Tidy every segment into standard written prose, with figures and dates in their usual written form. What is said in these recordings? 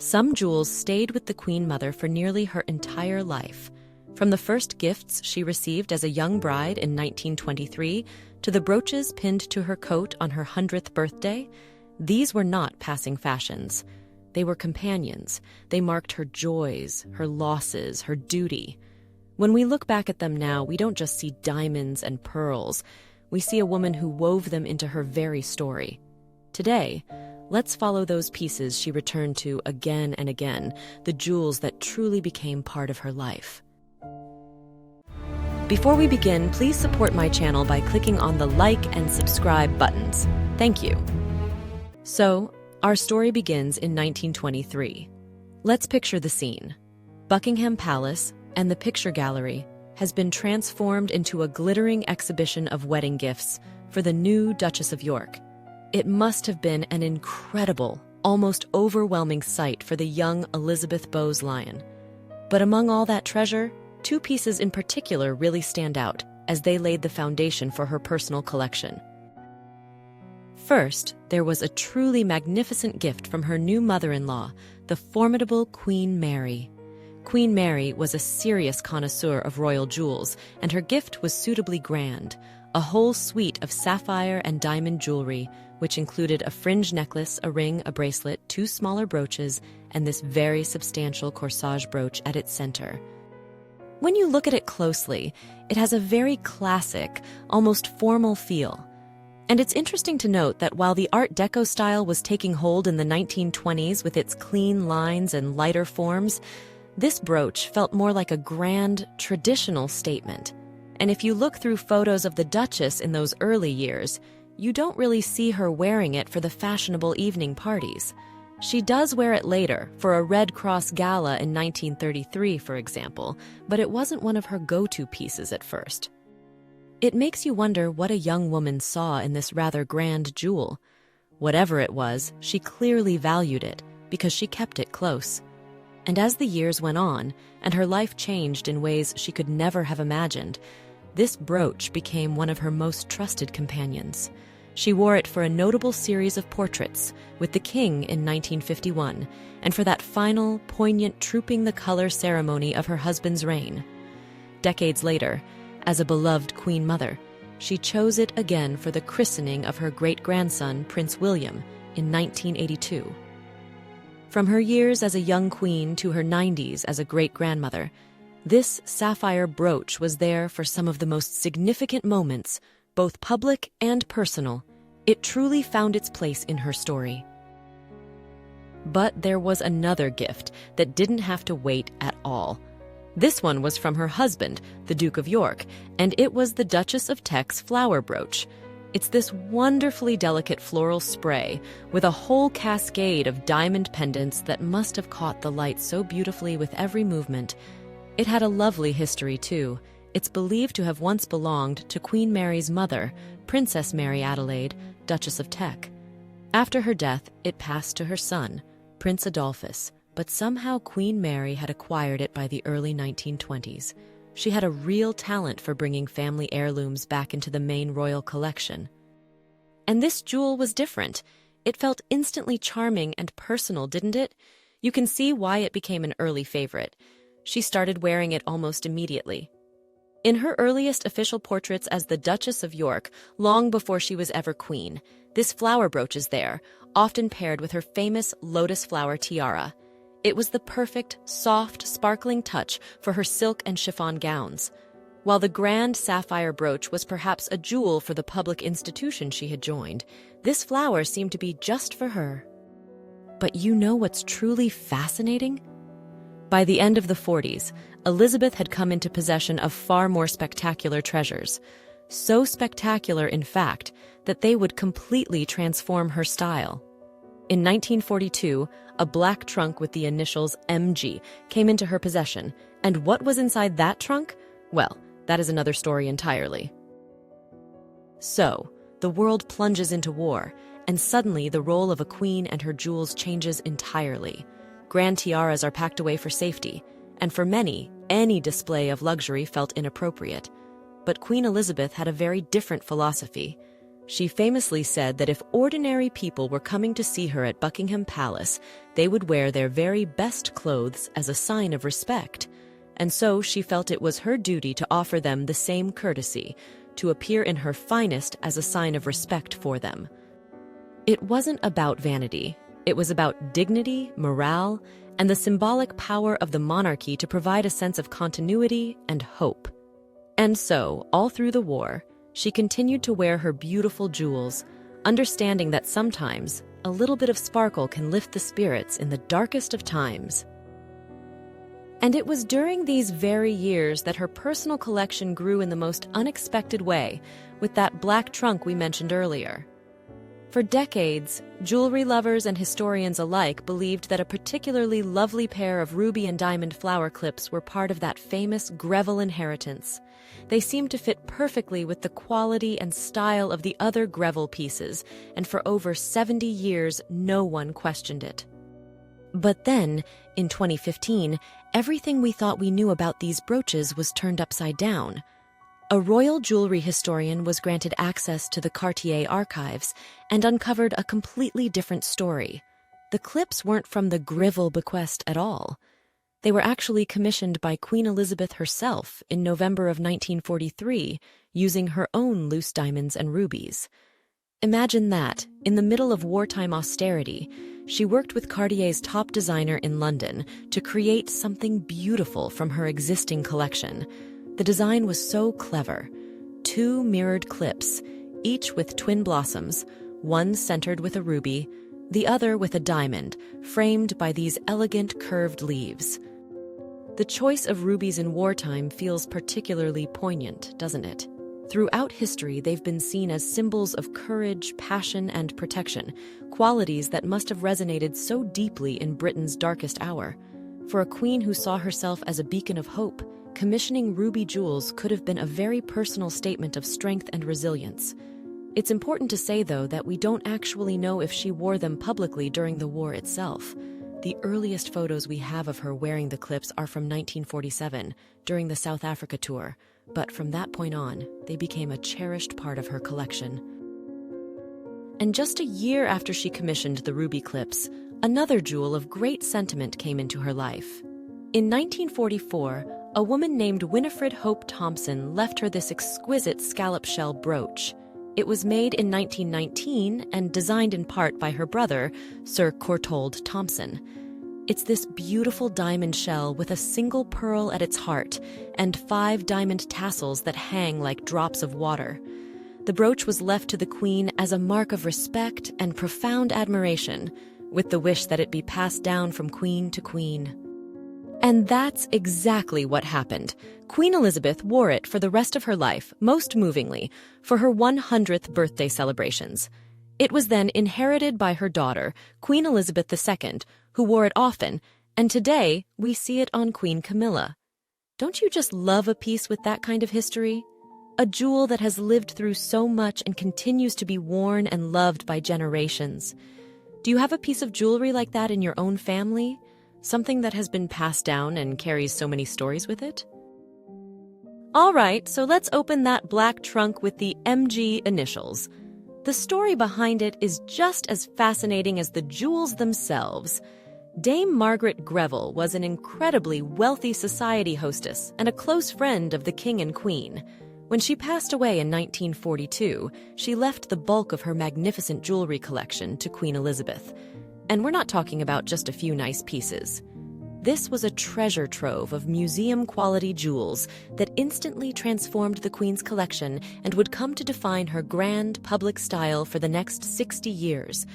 Some jewels stayed with the Queen Mother for nearly her entire life. From the first gifts she received as a young bride in 1923 to the brooches pinned to her coat on her 100th birthday, these were not passing fashions. They were companions. They marked her joys, her losses, her duty. When we look back at them now, we don't just see diamonds and pearls. We see a woman who wove them into her very story. Today, let's follow those pieces she returned to again and again, the jewels that truly became part of her life. Before we begin, please support my channel by clicking on the like and subscribe buttons. Thank you. So, our story begins in 1923. Let's picture the scene. Buckingham Palace and the picture gallery has been transformed into a glittering exhibition of wedding gifts for the new Duchess of York. It must have been an incredible, almost overwhelming sight for the young Elizabeth Bowes-Lyon. But among all that treasure, two pieces in particular really stand out as they laid the foundation for her personal collection. First, there was a truly magnificent gift from her new mother-in-law, the formidable Queen Mary. Queen Mary was a serious connoisseur of royal jewels, and her gift was suitably grand, a whole suite of sapphire and diamond jewelry, which included a fringe necklace, a ring, a bracelet, two smaller brooches, and this very substantial corsage brooch at its center. When you look at it closely, it has a very classic, almost formal feel. And it's interesting to note that while the Art Deco style was taking hold in the 1920s with its clean lines and lighter forms, this brooch felt more like a grand, traditional statement. And if you look through photos of the Duchess in those early years, you don't really see her wearing it for the fashionable evening parties. She does wear it later, for a Red Cross gala in 1933, for example, but it wasn't one of her go-to pieces at first. It makes you wonder what a young woman saw in this rather grand jewel. Whatever it was, she clearly valued it, because she kept it close. And as the years went on, and her life changed in ways she could never have imagined, this brooch became one of her most trusted companions. She wore it for a notable series of portraits with the king in 1951, and for that final, poignant Trooping the Color ceremony of her husband's reign. Decades later, as a beloved Queen Mother, she chose it again for the christening of her great-grandson, Prince William, in 1982. From her years as a young queen to her 90s as a great-grandmother, this sapphire brooch was there for some of the most significant moments, both public and personal. It truly found its place in her story. But there was another gift that didn't have to wait at all. This one was from her husband, the Duke of York, and it was the Duchess of Teck's flower brooch. It's this wonderfully delicate floral spray with a whole cascade of diamond pendants that must have caught the light so beautifully with every movement. It had a lovely history, too. It's believed to have once belonged to Queen Mary's mother, Princess Mary Adelaide, Duchess of Teck. After her death, it passed to her son, Prince Adolphus, but somehow Queen Mary had acquired it by the early 1920s. She had a real talent for bringing family heirlooms back into the main royal collection. And this jewel was different. It felt instantly charming and personal, didn't it? You can see why it became an early favorite. She started wearing it almost immediately. In her earliest official portraits as the Duchess of York, long before she was ever queen, this flower brooch is there, often paired with her famous lotus flower tiara. It was the perfect, soft, sparkling touch for her silk and chiffon gowns. While the grand sapphire brooch was perhaps a jewel for the public institution she had joined, this flower seemed to be just for her. But you know what's truly fascinating? By the end of the 40s, Elizabeth had come into possession of far more spectacular treasures. So spectacular, in fact, that they would completely transform her style. In 1942, a black trunk with the initials MG came into her possession, and what was inside that trunk? Well, that is another story entirely. So, the world plunges into war, and suddenly the role of a queen and her jewels changes entirely. Grand tiaras are packed away for safety, and for many, any display of luxury felt inappropriate. But Queen Elizabeth had a very different philosophy. She famously said that if ordinary people were coming to see her at Buckingham Palace, they would wear their very best clothes as a sign of respect. And so she felt it was her duty to offer them the same courtesy, to appear in her finest as a sign of respect for them. It wasn't about vanity. It was about dignity, morale, and the symbolic power of the monarchy to provide a sense of continuity and hope. And so, all through the war, she continued to wear her beautiful jewels, understanding that sometimes a little bit of sparkle can lift the spirits in the darkest of times. And it was during these very years that her personal collection grew in the most unexpected way, with that black trunk we mentioned earlier. For decades, jewelry lovers and historians alike believed that a particularly lovely pair of ruby and diamond flower clips were part of that famous Greville inheritance. They seemed to fit perfectly with the quality and style of the other Greville pieces, and for over 70 years, no one questioned it. But then, in 2015, everything we thought we knew about these brooches was turned upside down. A royal jewelry historian was granted access to the Cartier archives and uncovered a completely different story. The clips weren't from the Greville bequest at all. They were actually commissioned by Queen Elizabeth herself in November of 1943, using her own loose diamonds and rubies. Imagine that, in the middle of wartime austerity, she worked with Cartier's top designer in London to create something beautiful from her existing collection. The design was so clever. 2 mirrored clips, each with twin blossoms, one centered with a ruby, the other with a diamond, framed by these elegant curved leaves. The choice of rubies in wartime feels particularly poignant, doesn't it? Throughout history, they've been seen as symbols of courage, passion, and protection, qualities that must have resonated so deeply in Britain's darkest hour. For a queen who saw herself as a beacon of hope, commissioning ruby jewels could have been a very personal statement of strength and resilience. It's important to say, though, that we don't actually know if she wore them publicly during the war itself. The earliest photos we have of her wearing the clips are from 1947, during the South Africa tour, but from that point on, they became a cherished part of her collection. And just a year after she commissioned the ruby clips, another jewel of great sentiment came into her life. In 1944, a woman named Winifred Hope Thompson left her this exquisite scallop shell brooch. It was made in 1919 and designed in part by her brother, Sir Courtauld Thompson. It's this beautiful diamond shell with a single pearl at its heart and 5 diamond tassels that hang like drops of water. The brooch was left to the Queen as a mark of respect and profound admiration, with the wish that it be passed down from queen to queen. And that's exactly what happened. Queen Elizabeth wore it for the rest of her life, most movingly, for her 100th birthday celebrations. It was then inherited by her daughter, Queen Elizabeth II, who wore it often, and today we see it on Queen Camilla. Don't you just love a piece with that kind of history? A jewel that has lived through so much and continues to be worn and loved by generations. Do you have a piece of jewelry like that in your own family? Something that has been passed down and carries so many stories with it? All right, so let's open that black trunk with the MG initials. The story behind it is just as fascinating as the jewels themselves. Dame Margaret Greville was an incredibly wealthy society hostess and a close friend of the King and Queen. When she passed away in 1942, she left the bulk of her magnificent jewelry collection to Queen Elizabeth. And we're not talking about just a few nice pieces. This was a treasure trove of museum-quality jewels that instantly transformed the Queen's collection and would come to define her grand public style for the next 60 years.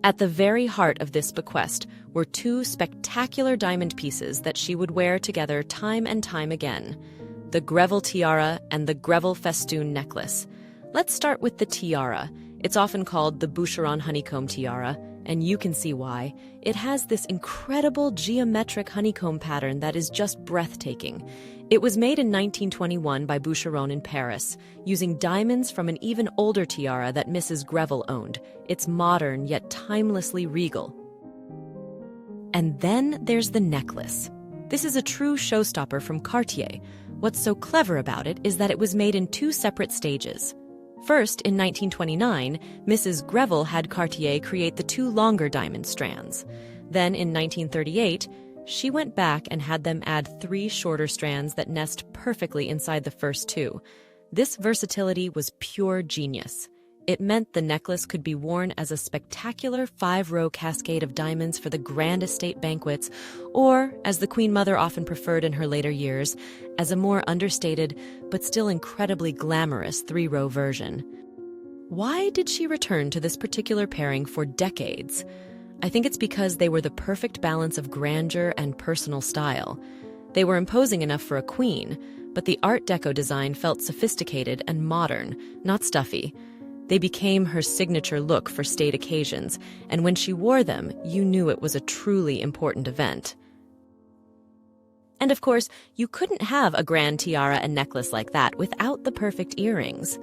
At the very heart of this bequest were 2 spectacular diamond pieces that she would wear together time and time again: the Greville tiara and the Greville festoon necklace. Let's start with the tiara. It's often called the Boucheron honeycomb tiara, and you can see why. It has this incredible geometric honeycomb pattern that is just breathtaking. It was made in 1921 by Boucheron in Paris, using diamonds from an even older tiara that Mrs. Greville owned. It's modern yet timelessly regal. And then there's the necklace. This is a true showstopper from Cartier. What's so clever about it is that it was made in 2 separate stages. First, in 1929, Mrs. Greville had Cartier create the two longer diamond strands. Then, in 1938, she went back and had them add three shorter strands that nest perfectly inside the first two. This versatility was pure genius. It meant the necklace could be worn as a spectacular 5-row cascade of diamonds for the grand estate banquets, or, as the Queen Mother often preferred in her later years, as a more understated but still incredibly glamorous 3-row version. Why did she return to this particular pairing for decades? I think it's because they were the perfect balance of grandeur and personal style. They were imposing enough for a queen, but the Art Deco design felt sophisticated and modern, not stuffy. They became her signature look for state occasions, and when she wore them, you knew it was a truly important event. And of course, you couldn't have a grand tiara and necklace like that without the perfect earrings.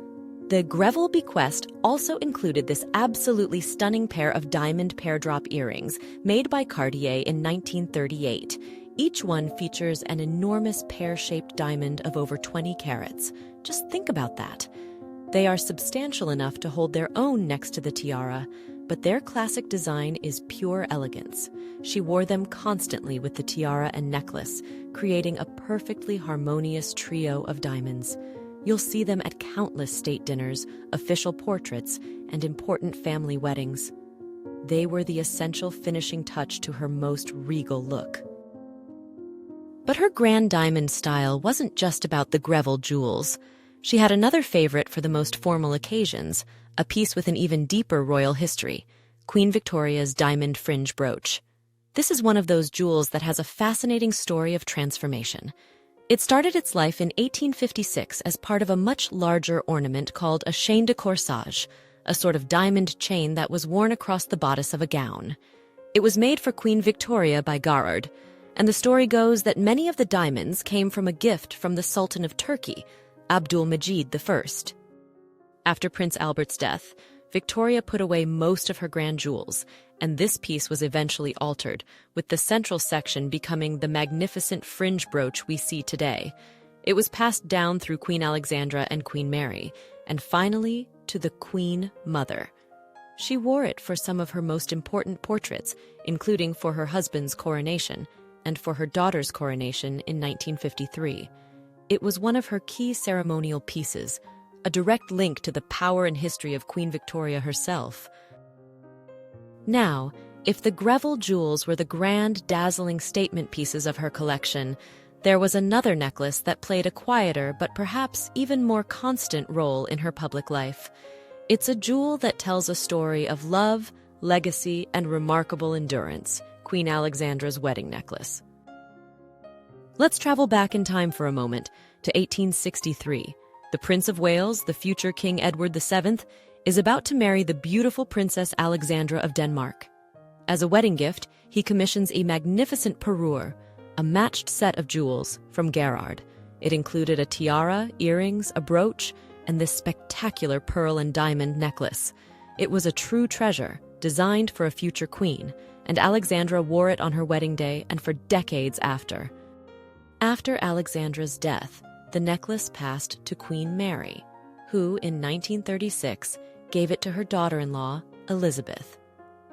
The Greville bequest also included this absolutely stunning pair of diamond peardrop earrings made by Cartier in 1938. Each one features an enormous pear-shaped diamond of over 20 carats. Just think about that. They are substantial enough to hold their own next to the tiara, but their classic design is pure elegance. She wore them constantly with the tiara and necklace, creating a perfectly harmonious trio of diamonds. You'll see them at countless state dinners, official portraits, and important family weddings. They were the essential finishing touch to her most regal look. But her grand diamond style wasn't just about the Greville jewels. She had another favorite for the most formal occasions, a piece with an even deeper royal history, Queen Victoria's diamond fringe brooch. This is one of those jewels that has a fascinating story of transformation. It started its life in 1856 as part of a much larger ornament called a chaîne de corsage, a sort of diamond chain that was worn across the bodice of a gown. It was made for Queen Victoria by Garrard, and the story goes that many of the diamonds came from a gift from the Sultan of Turkey, Abdul-Majid I. After Prince Albert's death, Victoria put away most of her grand jewels, and this piece was eventually altered, with the central section becoming the magnificent fringe brooch we see today. It was passed down through Queen Alexandra and Queen Mary, and finally to the Queen Mother. She wore it for some of her most important portraits, including for her husband's coronation and for her daughter's coronation in 1953. It was one of her key ceremonial pieces, a direct link to the power and history of Queen Victoria herself. Now, if the Greville jewels were the grand, dazzling statement pieces of her collection, there was another necklace that played a quieter but perhaps even more constant role in her public life. It's a jewel that tells a story of love, legacy, and remarkable endurance, Queen Alexandra's wedding necklace. Let's travel back in time for a moment to 1863. The Prince of Wales, the future King Edward VII, is about to marry the beautiful Princess Alexandra of Denmark. As a wedding gift, he commissions a magnificent parure, a matched set of jewels, from Gerard. It included a tiara, earrings, a brooch, and this spectacular pearl and diamond necklace. It was a true treasure, designed for a future queen, and Alexandra wore it on her wedding day and for decades after. After Alexandra's death, the necklace passed to Queen Mary, who, in 1936, gave it to her daughter-in-law, Elizabeth.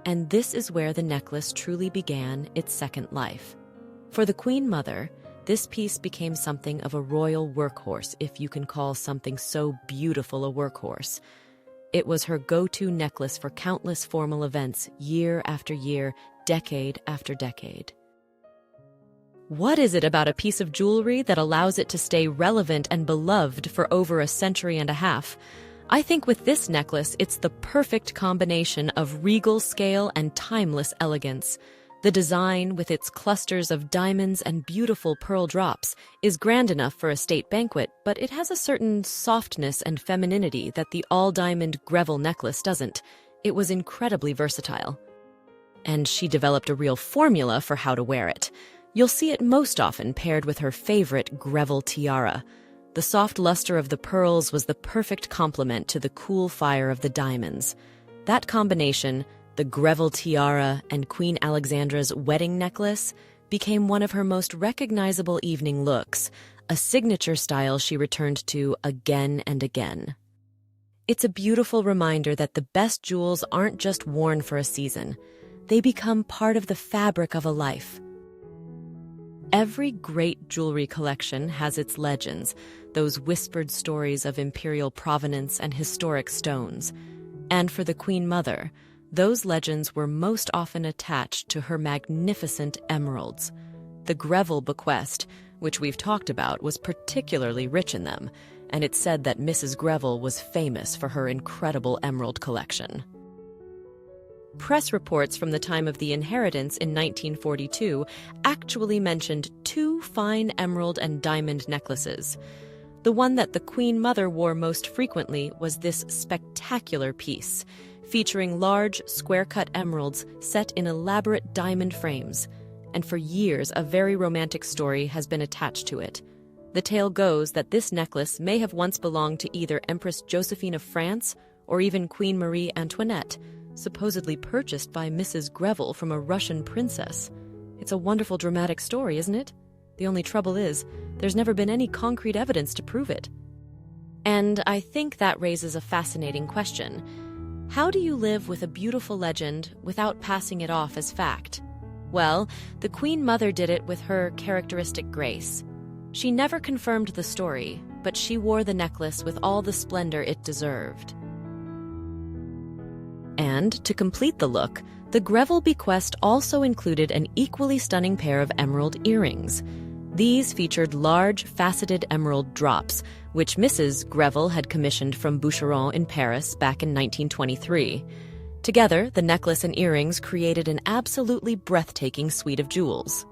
And this is where the necklace truly began its second life. For the Queen Mother, this piece became something of a royal workhorse, if you can call something so beautiful a workhorse. It was her go-to necklace for countless formal events, year after year, decade after decade. What is it about a piece of jewelry that allows it to stay relevant and beloved for over a century and a half? I think with this necklace, it's the perfect combination of regal scale and timeless elegance. The design, with its clusters of diamonds and beautiful pearl drops, is grand enough for a state banquet, but it has a certain softness and femininity that the all-diamond Greville necklace doesn't. It was incredibly versatile. And she developed a real formula for how to wear it. You'll see it most often paired with her favorite Greville tiara. The soft luster of the pearls was the perfect complement to the cool fire of the diamonds. That combination, the Greville tiara and Queen Alexandra's wedding necklace, became one of her most recognizable evening looks, a signature style she returned to again and again. It's a beautiful reminder that the best jewels aren't just worn for a season. They become part of the fabric of a life. Every great jewelry collection has its legends, those whispered stories of imperial provenance and historic stones. And for the Queen Mother, those legends were most often attached to her magnificent emeralds. The Greville bequest, which we've talked about, was particularly rich in them, and it's said that Mrs. Greville was famous for her incredible emerald collection. Press reports from the time of the inheritance in 1942 actually mentioned 2 fine emerald and diamond necklaces. The one that the Queen Mother wore most frequently was this spectacular piece, featuring large, square-cut emeralds set in elaborate diamond frames. And for years, a very romantic story has been attached to it. The tale goes that this necklace may have once belonged to either Empress Josephine of France or even Queen Marie Antoinette, supposedly purchased by Mrs. Greville from a Russian princess. It's a wonderful dramatic story, isn't it? The only trouble is, there's never been any concrete evidence to prove it. And I think that raises a fascinating question. How do you live with a beautiful legend without passing it off as fact? Well, the Queen Mother did it with her characteristic grace. She never confirmed the story, but she wore the necklace with all the splendor it deserved. And to complete the look, the Greville bequest also included an equally stunning pair of emerald earrings. These featured large, faceted emerald drops, which Mrs. Greville had commissioned from Boucheron in Paris back in 1923. Together, the necklace and earrings created an absolutely breathtaking suite of jewels.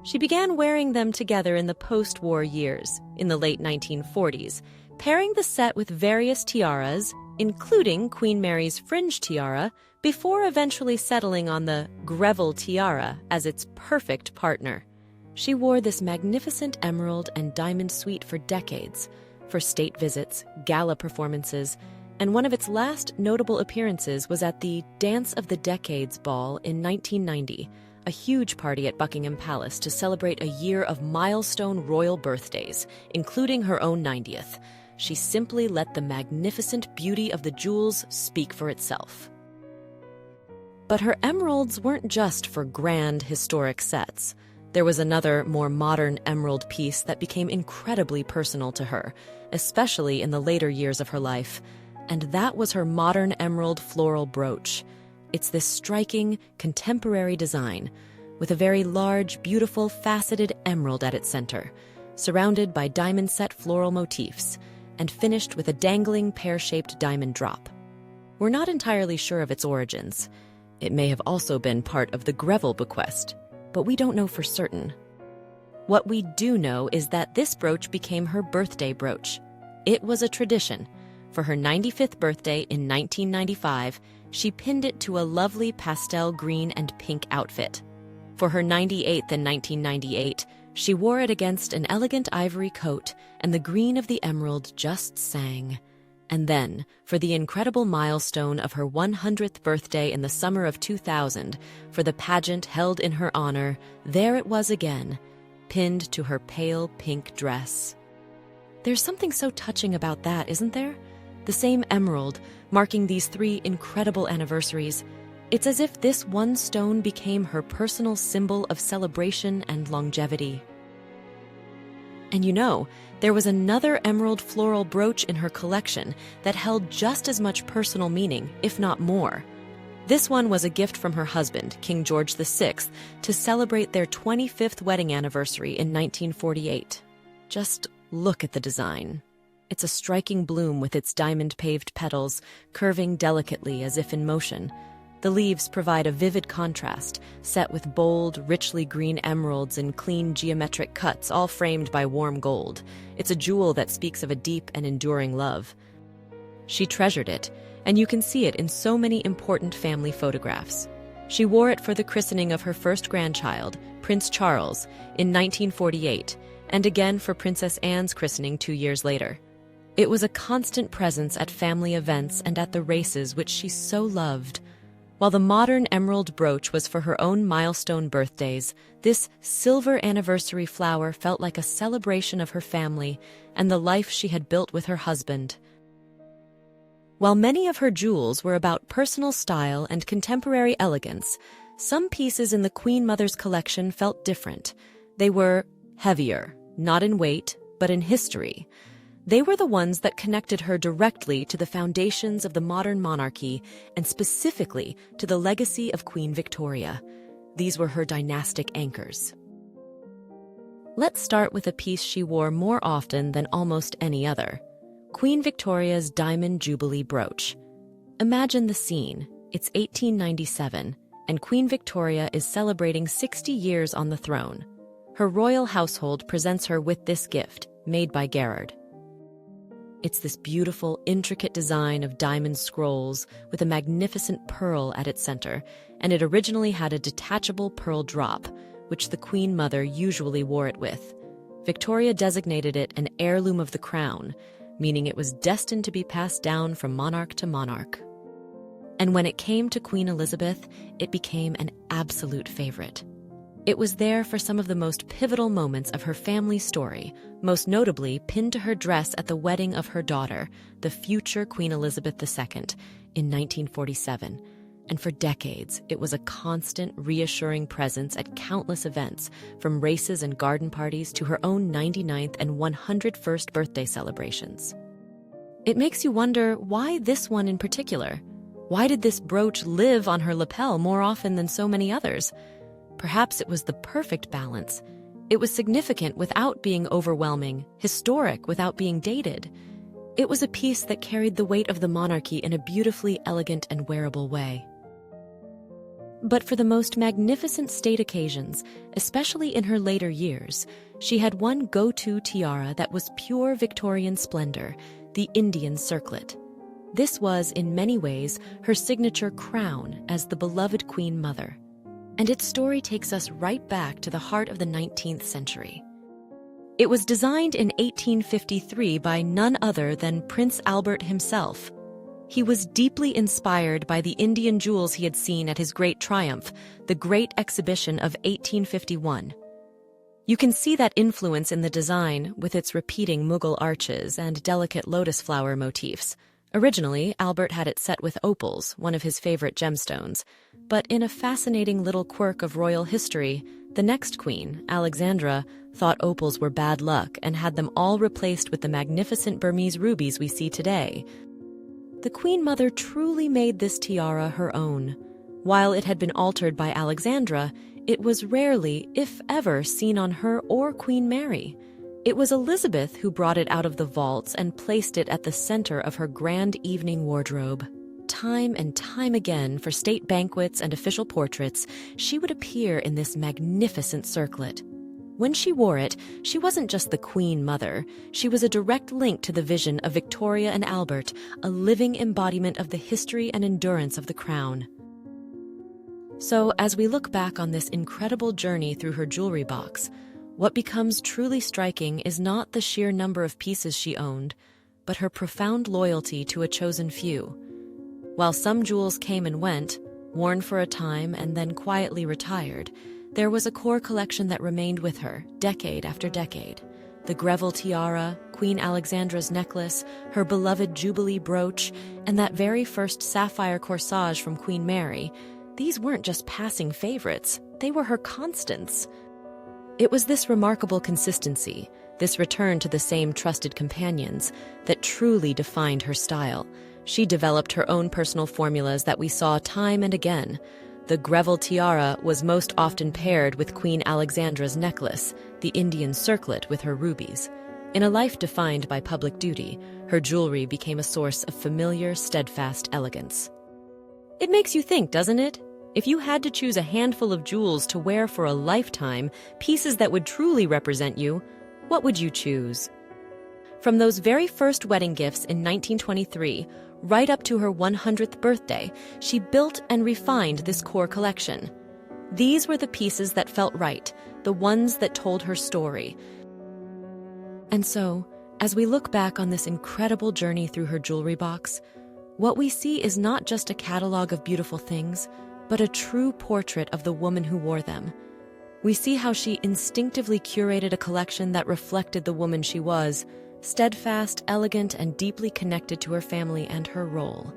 She began wearing them together in the post-war years, in the late 1940s, pairing the set with various tiaras, including Queen Mary's fringe tiara, before eventually settling on the Greville tiara as its perfect partner. She wore this magnificent emerald and diamond suite for decades, for state visits, gala performances, and one of its last notable appearances was at the Dance of the Decades Ball in 1990, a huge party at Buckingham Palace to celebrate a year of milestone royal birthdays, including her own 90th. She simply let the magnificent beauty of the jewels speak for itself. But her emeralds weren't just for grand, historic sets. There was another, more modern emerald piece that became incredibly personal to her, especially in the later years of her life, and that was her modern emerald floral brooch. It's this striking, contemporary design, with a very large, beautiful, faceted emerald at its center, surrounded by diamond-set floral motifs, and finished with a dangling pear-shaped diamond drop. We're not entirely sure of its origins. It may have also been part of the Greville bequest, but we don't know for certain. What we do know is that this brooch became her birthday brooch. It was a tradition. For her 95th birthday in 1995, she pinned it to a lovely pastel green and pink outfit. For her 98th in 1998, she wore it against an elegant ivory coat, and the green of the emerald just sang. And then, for the incredible milestone of her 100th birthday in the summer of 2000, for the pageant held in her honor, there it was again, pinned to her pale pink dress. There's something so touching about that, isn't there? The same emerald, marking these 3 incredible anniversaries. It's as if this one stone became her personal symbol of celebration and longevity. And you know, there was another emerald floral brooch in her collection that held just as much personal meaning, if not more. This one was a gift from her husband, King George VI, to celebrate their 25th wedding anniversary in 1948. Just look at the design. It's a striking bloom with its diamond-paved petals, curving delicately as if in motion. The leaves provide a vivid contrast, set with bold, richly green emeralds in clean geometric cuts, all framed by warm gold. It's a jewel that speaks of a deep and enduring love. She treasured it, and you can see it in so many important family photographs. She wore it for the christening of her first grandchild, Prince Charles, in 1948, and again for Princess Anne's christening 2 years later. It was a constant presence at family events and at the races which she so loved. While the modern emerald brooch was for her own milestone birthdays, this silver anniversary flower felt like a celebration of her family and the life she had built with her husband. While many of her jewels were about personal style and contemporary elegance, some pieces in the Queen Mother's collection felt different. They were heavier, not in weight, but in history. They were the ones that connected her directly to the foundations of the modern monarchy and specifically to the legacy of Queen Victoria. These were her dynastic anchors. Let's start with a piece she wore more often than almost any other: Queen Victoria's Diamond Jubilee brooch. Imagine the scene. It's 1897, and Queen Victoria is celebrating 60 years on the throne. Her royal household presents her with this gift, made by Gerard. It's this beautiful, intricate design of diamond scrolls with a magnificent pearl at its center, and it originally had a detachable pearl drop, which the Queen Mother usually wore it with. Victoria designated it an heirloom of the crown, meaning it was destined to be passed down from monarch to monarch. And when it came to Queen Elizabeth, it became an absolute favorite. It was there for some of the most pivotal moments of her family's story, most notably pinned to her dress at the wedding of her daughter, the future Queen Elizabeth II, in 1947. And for decades, it was a constant, reassuring presence at countless events, from races and garden parties to her own 99th and 101st birthday celebrations. It makes you wonder, why this one in particular? Why did this brooch live on her lapel more often than so many others? Perhaps it was the perfect balance. It was significant without being overwhelming, historic without being dated. It was a piece that carried the weight of the monarchy in a beautifully elegant and wearable way. But for the most magnificent state occasions, especially in her later years, she had one go-to tiara that was pure Victorian splendor, the Indian circlet. This was, in many ways, her signature crown as the beloved Queen Mother. And its story takes us right back to the heart of the 19th century. It was designed in 1853 by none other than Prince Albert himself. He was deeply inspired by the Indian jewels he had seen at his great triumph, the Great Exhibition of 1851. You can see that influence in the design with its repeating Mughal arches and delicate lotus flower motifs. Originally, Albert had it set with opals, one of his favorite gemstones. But in a fascinating little quirk of royal history, the next queen, Alexandra, thought opals were bad luck and had them all replaced with the magnificent Burmese rubies we see today. The Queen Mother truly made this tiara her own. While it had been altered by Alexandra, it was rarely, if ever, seen on her or Queen Mary. It was Elizabeth who brought it out of the vaults and placed it at the center of her grand evening wardrobe. Time and time again, for state banquets and official portraits, she would appear in this magnificent circlet. When she wore it, she wasn't just the Queen Mother. She was a direct link to the vision of Victoria and Albert, a living embodiment of the history and endurance of the crown. So, as we look back on this incredible journey through her jewelry box, what becomes truly striking is not the sheer number of pieces she owned, but her profound loyalty to a chosen few. While some jewels came and went, worn for a time and then quietly retired, there was a core collection that remained with her, decade after decade. The Greville tiara, Queen Alexandra's necklace, her beloved Jubilee brooch, and that very first sapphire corsage from Queen Mary. These weren't just passing favorites, they were her constants. It was this remarkable consistency, this return to the same trusted companions, that truly defined her style. She developed her own personal formulas that we saw time and again. The Greville tiara was most often paired with Queen Alexandra's necklace, the Indian circlet with her rubies. In a life defined by public duty, her jewelry became a source of familiar, steadfast elegance. It makes you think, doesn't it? If you had to choose a handful of jewels to wear for a lifetime, pieces that would truly represent you, what would you choose? From those very first wedding gifts in 1923, right up to her 100th birthday, she built and refined this core collection. These were the pieces that felt right, the ones that told her story. And so, as we look back on this incredible journey through her jewelry box, what we see is not just a catalog of beautiful things, but a true portrait of the woman who wore them. We see how she instinctively curated a collection that reflected the woman she was, steadfast, elegant, and deeply connected to her family and her role.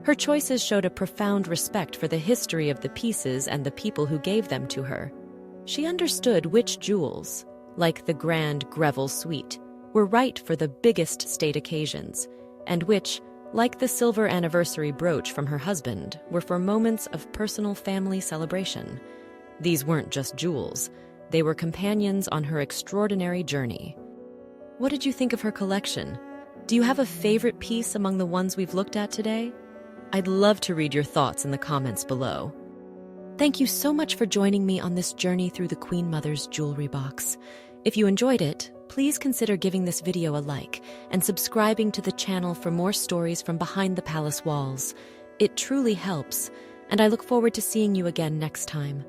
Her choices showed a profound respect for the history of the pieces and the people who gave them to her. She understood which jewels, like the grand Greville suite, were right for the biggest state occasions, and which, like the silver anniversary brooch from her husband, were for moments of personal family celebration. These weren't just jewels, they were companions on her extraordinary journey. What did you think of her collection? Do you have a favorite piece among the ones we've looked at today? I'd love to read your thoughts in the comments below. Thank you so much for joining me on this journey through the Queen Mother's jewelry box. If you enjoyed it, please consider giving this video a like and subscribing to the channel for more stories from behind the palace walls. It truly helps, and I look forward to seeing you again next time.